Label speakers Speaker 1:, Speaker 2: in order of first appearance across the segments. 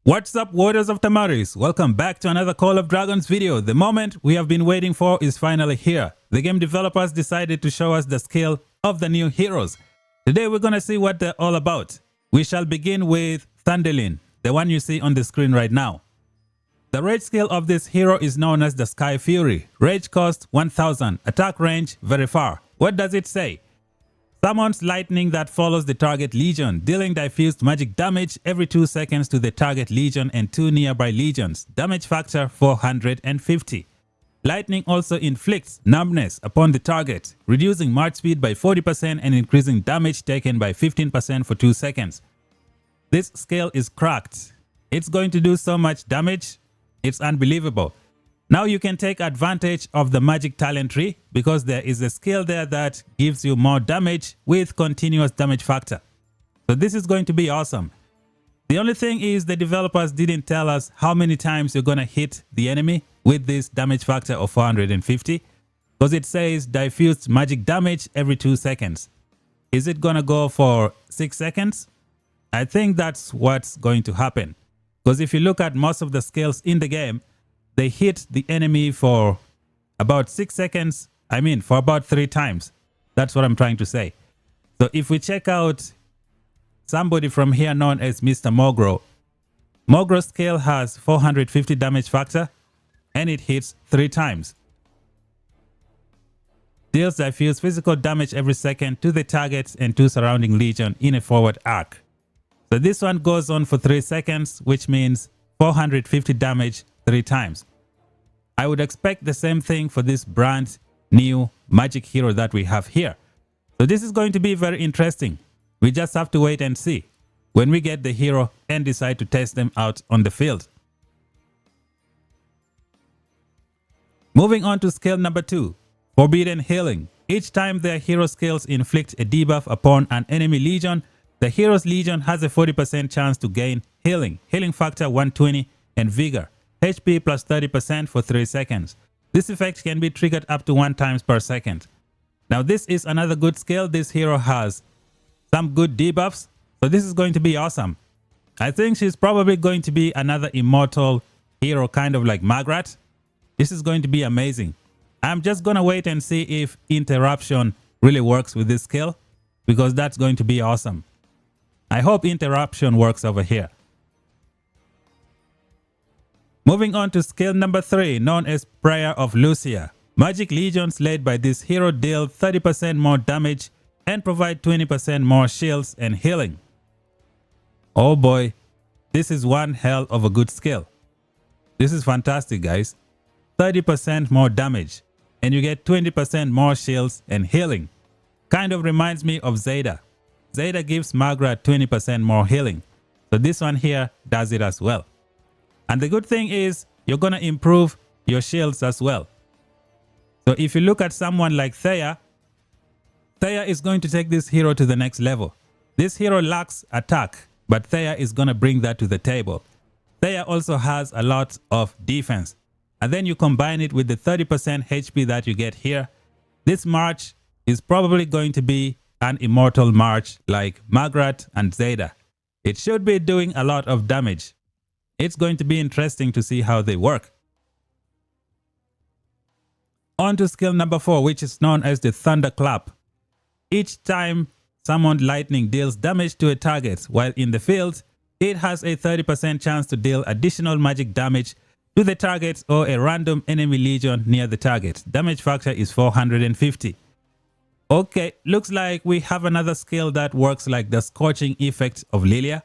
Speaker 1: What's up, warriors of Tamaris? Welcome back to another Call of Dragons video. The moment we have been waiting for is finally here. The game developers decided to show us the skill of the new heroes. Today we're gonna see what they're all about. We shall begin with Thundelyn, the one you see on the screen right now. The rage skill of this hero is known as the Sky Fury. Rage cost 1000, attack range very far. What does it say? Summons lightning that follows the target legion, dealing diffused magic damage every 2 seconds to the target legion and 2 nearby legions. Damage factor 450. Lightning also inflicts numbness upon the target, reducing march speed by 40% and increasing damage taken by 15% for 2 seconds. This skill is cracked. It's going to do so much damage, it's unbelievable. Now you can take advantage of the magic talent tree because there is a skill there that gives you more damage with continuous damage factor. So this is going to be awesome. The only thing is the developers didn't tell us how many times you're going to hit the enemy with this damage factor of 450 because it says diffused magic damage every 2 seconds. Is it going to go for 6 seconds? I think that's what's going to happen because if you look at most of the skills in the game, they hit the enemy for about 6 seconds. I mean, for about 3 times. That's what I'm trying to say. So if we check out somebody from here known as Mr. MOGRO. MOGRO's skill has 450 damage factor and it hits 3 times. Deals diffuse physical damage every second to the target and to surrounding legion in a forward arc. So this one goes on for 3 seconds, which means 450 damage 3 times. I would expect the same thing for this brand new magic hero that we have here. So this is going to be very interesting. We just have to wait and see when we get the hero and decide to test them out on the field. Moving on to skill number 2, Forbidden Healing. Each time their hero skills inflict a debuff upon an enemy legion, the hero's legion has a 40% chance to gain healing. Healing factor 120 and vigor. HP plus 30% for 3 seconds. This effect can be triggered up to 1 time per second. Now this is another good skill. This hero has some good debuffs. So this is going to be awesome. I think she's probably going to be another immortal hero, kind of like Magrat. This is going to be amazing. I'm just going to wait and see if interruption really works with this skill, because that's going to be awesome. I hope interruption works over here. Moving on to skill number 3, known as Prayer of Lucia. Magic legions led by this hero deal 30% more damage and provide 20% more shields and healing. Oh boy, this is one hell of a good skill. This is fantastic, guys. 30% more damage and you get 20% more shields and healing. Kind of reminds me of Zeta. Zeta gives Magrat 20% more healing. So this one here does it as well. And the good thing is you're going to improve your shields as well. So if you look at someone like Thea, Thea is going to take this hero to the next level. This hero lacks attack, but Thea is going to bring that to the table. Thea also has a lot of defense. And then you combine it with the 30% HP that you get here. This March is probably going to be an immortal March like Magrat and Zeta. It should be doing a lot of damage. It's going to be interesting to see how they work. On to skill number 4, which is known as the Thunderclap. Each time summoned lightning deals damage to a target while in the field, it has a 30% chance to deal additional magic damage to the target or a random enemy legion near the target. Damage factor is 450. Okay, looks like we have another skill that works like the scorching effect of Lilia.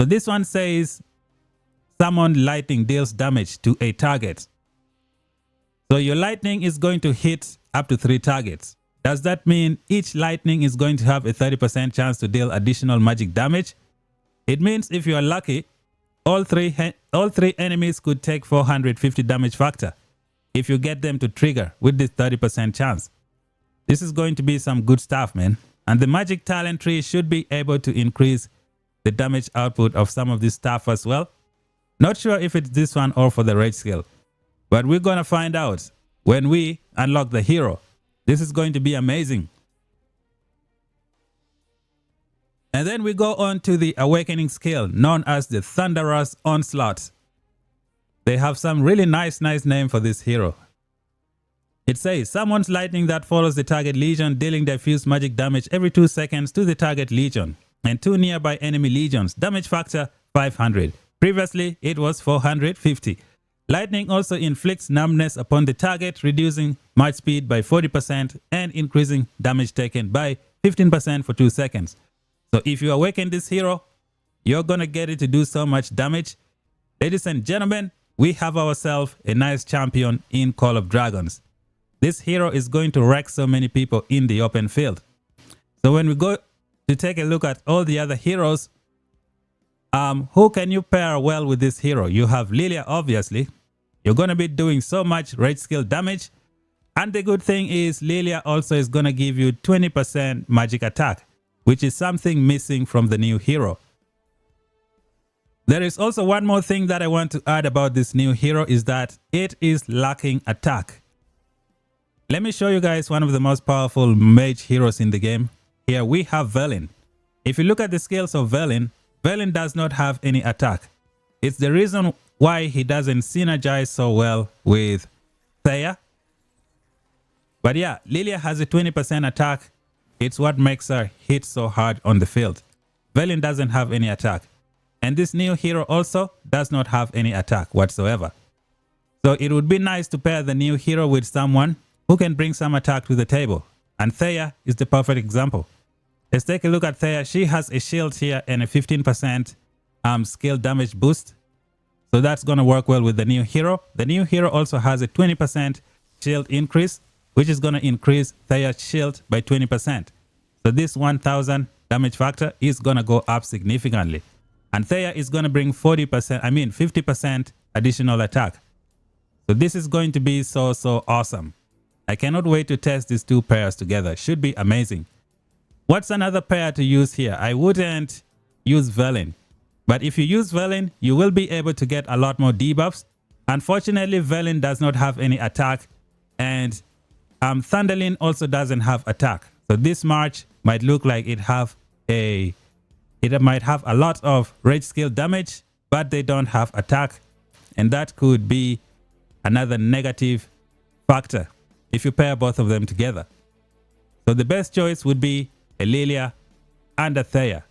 Speaker 1: So this one says summoned lightning deals damage to a target. So your lightning is going to hit up to 3 targets. Does that mean each lightning is going to have a 30% chance to deal additional magic damage? It means if you are lucky, all three enemies could take 450 damage factor if you get them to trigger with this 30% chance. This is going to be some good stuff, man. And the magic talent tree should be able to increase the damage output of some of this stuff as well. Not sure if it's this one or for the rage skill, but we're going to find out when we unlock the hero. This is going to be amazing. And then we go on to the awakening skill known as the Thunderous Onslaught. They have some really nice name for this hero. It says, summons lightning that follows the target legion, dealing diffuse magic damage every 2 seconds to the target legion and 2 nearby enemy legions. Damage factor 500. Previously, it was 450. Lightning also inflicts numbness upon the target, reducing march speed by 40% and increasing damage taken by 15% for 2 seconds. So if you awaken this hero, you're gonna get it to do so much damage. Ladies and gentlemen, we have ourselves a nice champion in Call of Dragons. This hero is going to wreck so many people in the open field. So when we go to take a look at all the other heroes, who can you pair well with this hero? You have Lilia, obviously. You're going to be doing so much rage skill damage. And the good thing is Lilia also is going to give you 20% magic attack, which is something missing from the new hero. There is also one more thing that I want to add about this new hero is that it is lacking attack. Let me show you guys one of the most powerful mage heroes in the game. Here we have Thundelyn. If you look at the skills of Thundelyn, Thundelyn does not have any attack. It's the reason why he doesn't synergize so well with Thea. But yeah, Lilia has a 20% attack. It's what makes her hit so hard on the field. Thundelyn doesn't have any attack. And this new hero also does not have any attack whatsoever. So it would be nice to pair the new hero with someone who can bring some attack to the table. And Thea is the perfect example. Let's take a look at Thea. She has a shield here and a 15% skill damage boost. So that's going to work well with the new hero. The new hero also has a 20% shield increase, which is going to increase Thea's shield by 20%. So this 1000 damage factor is going to go up significantly. And Thea is going to bring 50% additional attack. So this is going to be so awesome. I cannot wait to test these two pairs together. Should be amazing. What's another pair to use here? I wouldn't use Thundelyn. But if you use Thundelyn, you will be able to get a lot more debuffs. Unfortunately, Thundelyn does not have any attack. And Thundelyn also doesn't have attack. So this march might look like it might have a lot of rage skill damage, but they don't have attack. And that could be another negative factor if you pair both of them together. So the best choice would be a Lilia and a Thea.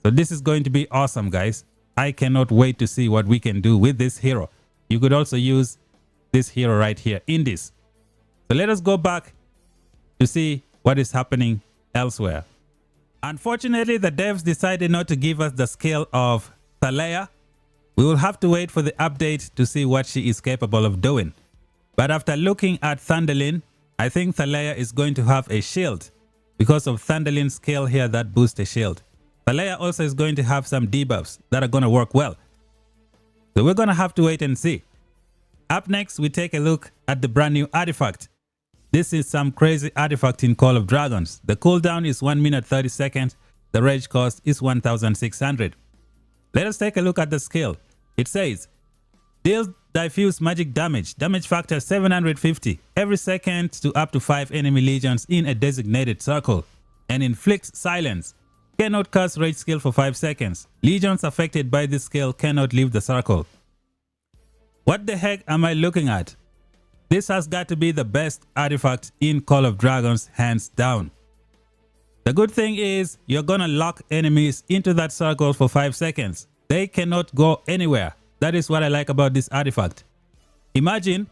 Speaker 1: So this is going to be awesome, guys. I cannot wait to see what we can do with this hero. You could also use this hero right here in this. So let us go back to see what is happening elsewhere. Unfortunately, the devs decided not to give us the skill of Thaleia. We will have to wait for the update to see what she is capable of doing. But after looking at Thundelyn, I think Thaleia is going to have a shield because of Thundelyn's skill here that boosts a shield. Thaleia also is going to have some debuffs that are going to work well. So we're going to have to wait and see. Up next, we take a look at the brand new artifact. This is some crazy artifact in Call of Dragons. The cooldown is 1 minute 30 seconds. The rage cost is 1600. Let us take a look at the skill. It says, deals diffuse magic damage. Damage factor 750 every second to up to 5 enemy legions in a designated circle. And inflicts silence. Cannot cast rage skill for 5 seconds. Legions affected by this skill cannot leave the circle. What the heck am I looking at? This has got to be the best artifact in Call of Dragons, hands down. The good thing is you're gonna lock enemies into that circle for 5 seconds. They cannot go anywhere. That is what I like about this artifact. Imagine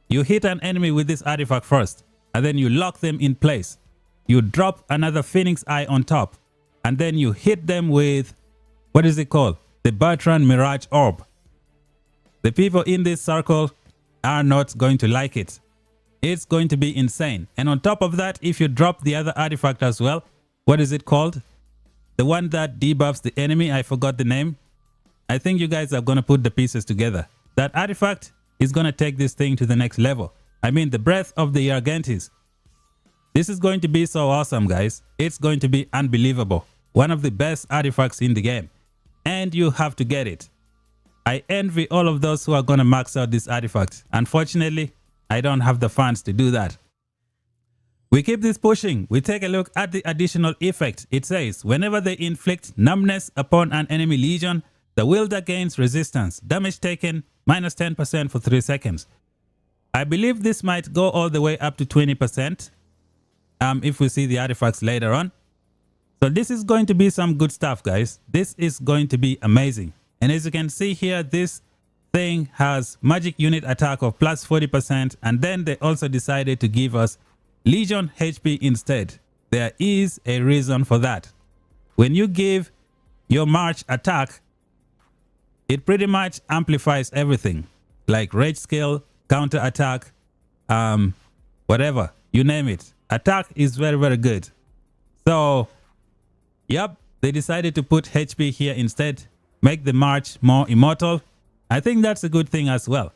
Speaker 1: you hit an enemy with this artifact first, and then you lock them in place. You drop another Phoenix Eye on top, and then you hit them with, what is it called? The Bertrand Mirage Orb. The people in this circle are not going to like it. It's going to be insane. And on top of that, if you drop the other artifact as well, what is it called? The one that debuffs the enemy, I forgot the name. I think you guys are going to put the pieces together. That artifact is going to take this thing to the next level. I mean, the Breath of the Argentis. This is going to be so awesome, guys. It's going to be unbelievable. One of the best artifacts in the game. And you have to get it. I envy all of those who are going to max out this artifact. Unfortunately, I don't have the funds to do that. We keep this pushing. We take a look at the additional effect. It says, whenever they inflict numbness upon an enemy legion, the wielder gains resistance. Damage taken minus 10% for 3 seconds. I believe this might go all the way up to 20% if we see the artifacts later on. So this is going to be some good stuff, guys. This is going to be amazing. And as you can see here, this thing has magic unit attack of plus 40%. And then they also decided to give us Legion HP instead. There is a reason for that. When you give your March attack, it pretty much amplifies everything. Like rage skill, counter attack, whatever, you name it. Attack is very, very good. So, yep, they decided to put HP here instead. Make the March more immortal. I think that's a good thing as well.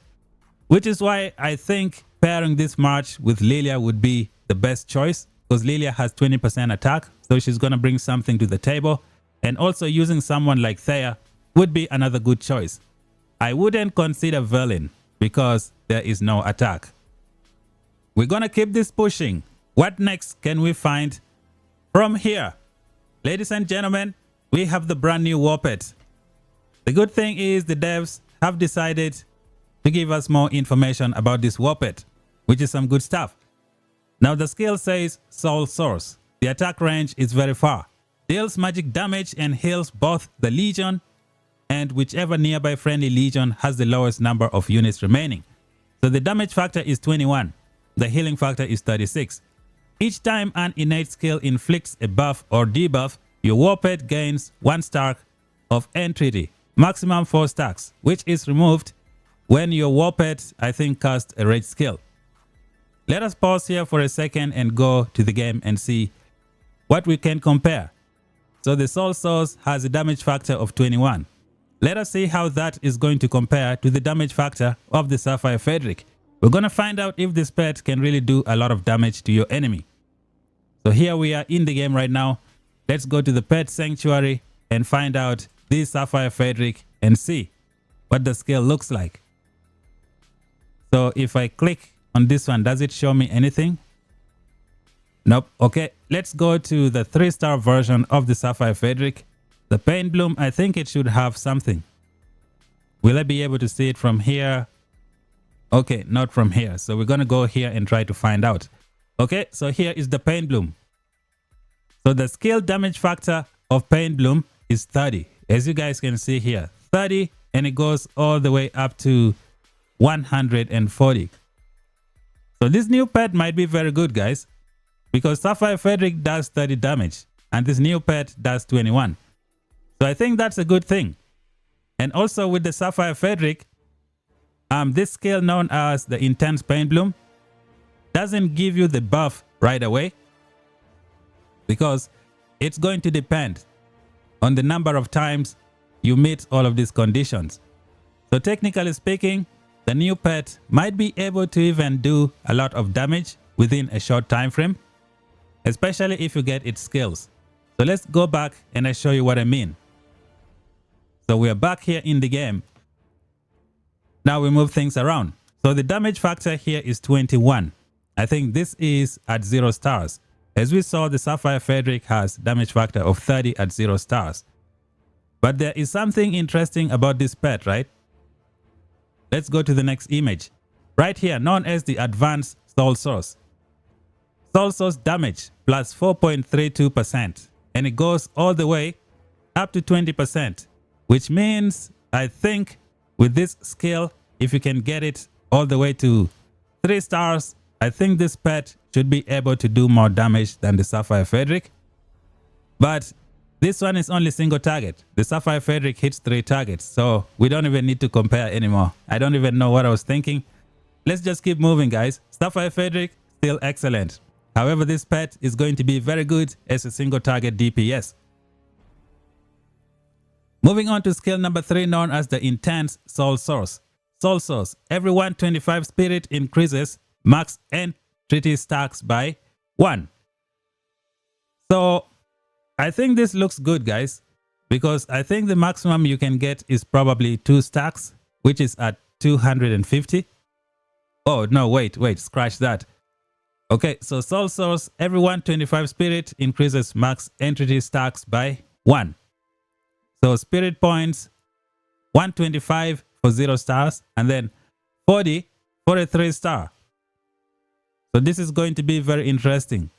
Speaker 1: Which is why I think pairing this March with Lilia would be the best choice. Because Lilia has 20% attack. So she's going to bring something to the table. And also using someone like Thea would be another good choice. I wouldn't consider Verlin because there is no attack. We're going to keep this pushing. What next can we find from here? Ladies and gentlemen, we have the brand new Warped. The good thing is the devs have decided to give us more information about this Warped, which is some good stuff. Now the skill says Soul Source. The attack range is very far. Deals magic damage and heals both the Legion and whichever nearby friendly Legion has the lowest number of units remaining. So the damage factor is 21. The healing factor is 36. Each time an innate skill inflicts a buff or debuff, your Warped gains 1 stack of entreaty, maximum 4 stacks, which is removed when your Warped, I think, casts a rage skill. Let us pause here for a second and go to the game and see what we can compare. So the Soul Source has a damage factor of 21. Let us see how that is going to compare to the damage factor of the Sapphire FAEDRAKE. We're going to find out if this pet can really do a lot of damage to your enemy. So here we are in the game right now. Let's go to the pet sanctuary and find out this Sapphire FAEDRAKE and see what the skill looks like. So if I click on this one, does it show me anything? Nope. Okay, let's go to the 3-star version of the Sapphire FAEDRAKE. The Pain Bloom, I think it should have something. Will I be able to see it from here? Okay, not from here. So we're going to go here and try to find out. Okay, so here is the Pain Bloom. So the skill damage factor of Pain Bloom is 30. As you guys can see here, 30, and it goes all the way up to 140. So this new pet might be very good, guys, because Sapphire FAEDRAKE does 30 damage and this new pet does 21. So I think that's a good thing. And also with the Sapphire FAEDRAKE, this skill known as the Intense Pain Bloom doesn't give you the buff right away because it's going to depend on the number of times you meet all of these conditions. So technically speaking, the new pet might be able to even do a lot of damage within a short time frame, especially if you get its skills. So let's go back and I show you what I mean. So we are back here in the game. Now we move things around. So the damage factor here is 21. I think this is at 0 stars. As we saw, the Sapphire FAEDRAKE has damage factor of 30 at 0 stars. But there is something interesting about this pet, right? Let's go to the next image. Right here, known as the Advanced Soul Source. Soul Source damage plus 4.32%. And it goes all the way up to 20%. Which means, I think, with this skill, if you can get it all the way to 3 stars, I think this pet should be able to do more damage than the Sapphire FAEDRAKE. But this one is only single target. The Sapphire FAEDRAKE hits 3 targets, so we don't even need to compare anymore. I don't even know what I was thinking. Let's just keep moving, guys. Sapphire FAEDRAKE, still excellent. However, this pet is going to be very good as a single target DPS. Moving on to skill number 3, known as the Intense Soul Source. Soul Source, every 125 spirit increases max entreaty stacks by 1. So I think this looks good, guys, because I think the maximum you can get is probably 2 stacks, which is at 250. Oh, no, wait, scratch that. Okay, so soul source, every 125 spirit increases max entity stacks by 1. So spirit points, 125 for 0 stars, and then 40 for a 3 star. So this is going to be very interesting.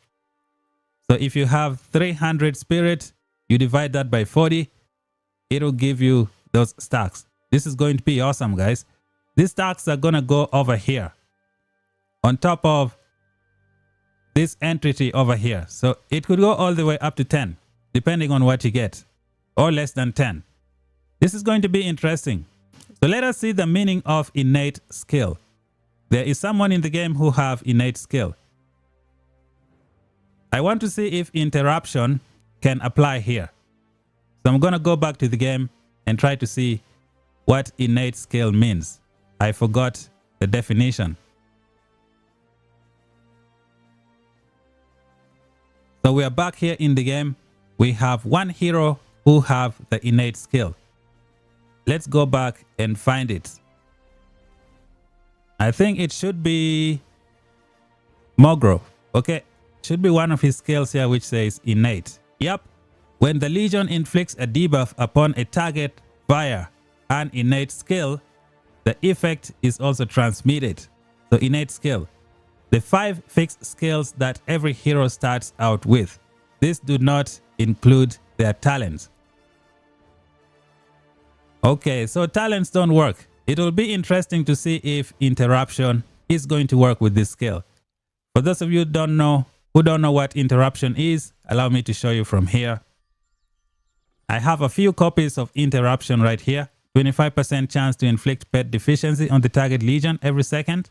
Speaker 1: So if you have 300 spirit, you divide that by 40, it'll give you those stacks. This is going to be awesome, guys. These stacks are going to go over here on top of this entity over here. So it could go all the way up to 10, depending on what you get, or less than 10. This is going to be interesting. So let us see the meaning of innate skill. There is someone in the game who have innate skill. I want to see if interruption can apply here. So I'm going to go back to the game and try to see what innate skill means. I forgot the definition. So we are back here in the game. We have one hero who have the innate skill. Let's go back and find it. I think it should be MOGRO. Okay, should be one of his skills here which says innate. Yep, when the Legion inflicts a debuff upon a target via an innate skill, the effect is also transmitted. So innate skill. The 5 fixed skills that every hero starts out with. These do not include their talents. Okay, so talents don't work. It will be interesting to see if interruption is going to work with this skill. For those of you who don't know what interruption is, allow me to show you from here. I have a few copies of interruption right here. 25% chance to inflict pet deficiency on the target Legion every second.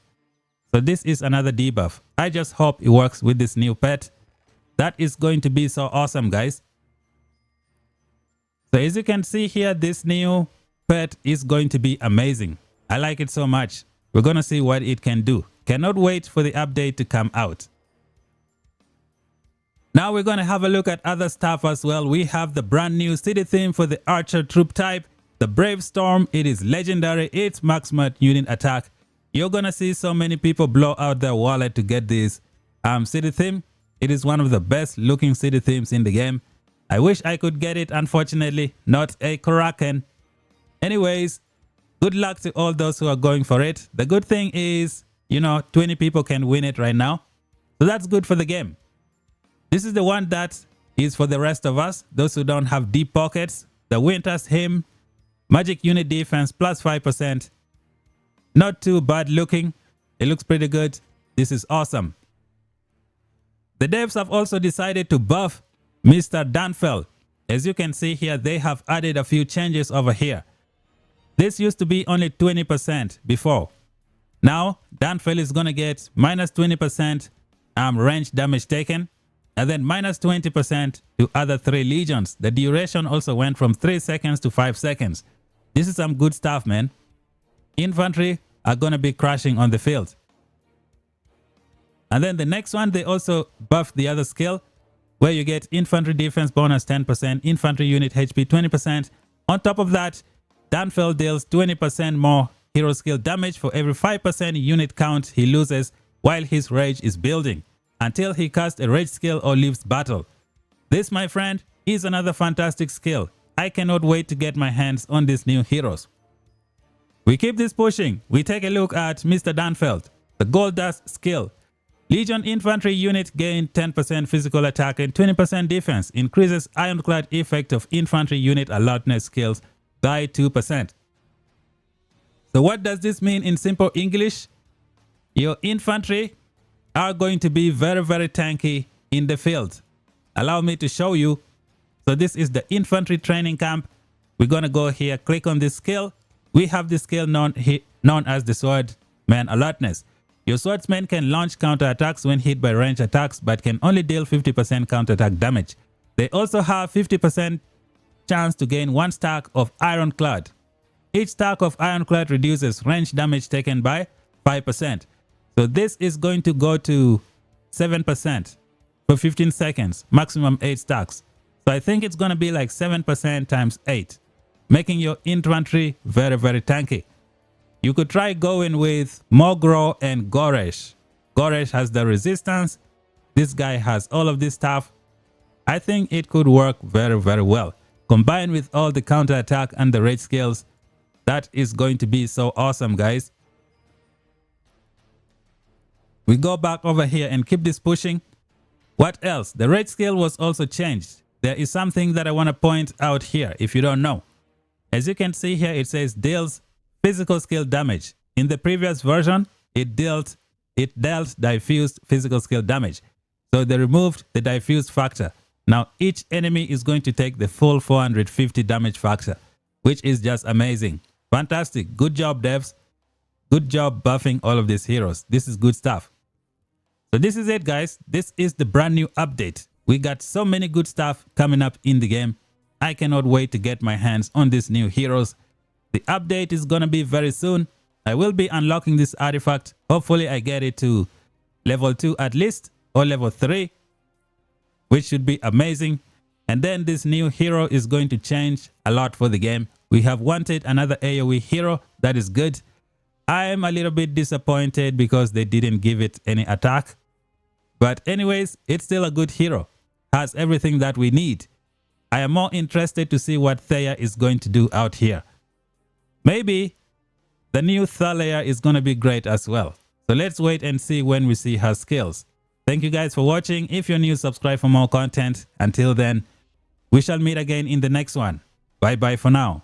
Speaker 1: So this is another debuff. I just hope it works with this new pet. That is going to be so awesome, guys. So as you can see here, this new pet is going to be amazing. I like it so much. We're going to see what it can do. Cannot wait for the update to come out. Now we're going to have a look at other stuff as well. We have the brand new city theme for the archer troop type. The Brave Storm, it is legendary. It's maximum unit attack. You're going to see so many people blow out their wallet to get this city theme. It is one of the best looking city themes in the game. I wish I could get it, unfortunately, not a Kraken. Anyways, good luck to all those who are going for it. The good thing is, 20 people can win it right now. So that's good for the game. This is the one that is for the rest of us, those who don't have deep pockets. The Winter's Hymn, magic unit defense plus 5%. Not too bad looking. It looks pretty good. This is awesome. The devs have also decided to buff Mr. DANFEL. As you can see here, they have added a few changes over here. This used to be only 20% before. Now, DANFEL is going to get minus 20% range damage taken, and then minus 20% to other 3 legions. The duration also went from 3 seconds to 5 seconds. This is some good stuff, man. Infantry are going to be crashing on the field. And then the next one, they also buffed the other skill where you get infantry defense bonus 10%, infantry unit HP 20%. On top of that, DANFEL deals 20% more hero skill damage for every 5% unit count he loses while his rage is building until he casts a rage skill or leaves battle. This, my friend, is another fantastic skill. I cannot wait to get my hands on these new heroes. We keep this pushing. We take a look at Mr. DANFEL, the Gold Dust skill. Legion infantry unit gain 10% physical attack and 20% defense. Increases ironclad effect of infantry unit alertness skills by 2%. So what does this mean in simple English? Your infantry are going to be very, very tanky in the field. Allow me to show you. So this is the infantry training camp. We're going to go here, click on this skill. We have this skill known as the Swordman Alertness. Your swordsmen can launch counterattacks when hit by ranged attacks, but can only deal 50% counterattack damage. They also have 50% chance to gain 1 stack of Ironclad. Each stack of Ironclad reduces range damage taken by 5%. So this is going to go to 7% for 15 seconds, maximum 8 stacks. So I think it's going to be like 7% times 8, making your infantry very, very tanky. You could try going with MOGRO and Goresh. Goresh has the resistance. This guy has all of this stuff. I think it could work very, very well. Combined with all the counter attack and the rage skills, that is going to be so awesome, guys. We go back over here and keep this pushing. What else? The rage skill was also changed. There is something that I want to point out here if you don't know. As you can see here, it says deals physical skill damage. In the previous version, it dealt diffused physical skill damage. So they removed the diffused factor. Now each enemy is going to take the full 450 damage factor, which is just amazing. Fantastic. Good job, devs. Good job buffing all of these heroes. This is good stuff. So this is it, guys. This is the brand new update. We got so many good stuff coming up in the game. I cannot wait to get my hands on these new heroes. The update is going to be very soon. I will be unlocking this artifact. Hopefully I get it to level 2 at least, or level 3, which should be amazing. And then this new hero is going to change a lot for the game. We have wanted another AoE hero. That is good. I am a little bit disappointed because they didn't give it any attack. But anyways, it's still a good hero. Has everything that we need. I am more interested to see what Thea is going to do out here. Maybe the new Thundelyn is going to be great as well. So let's wait and see when we see her skills. Thank you guys for watching. If you're new, subscribe for more content. Until then, we shall meet again in the next one. Bye bye for now.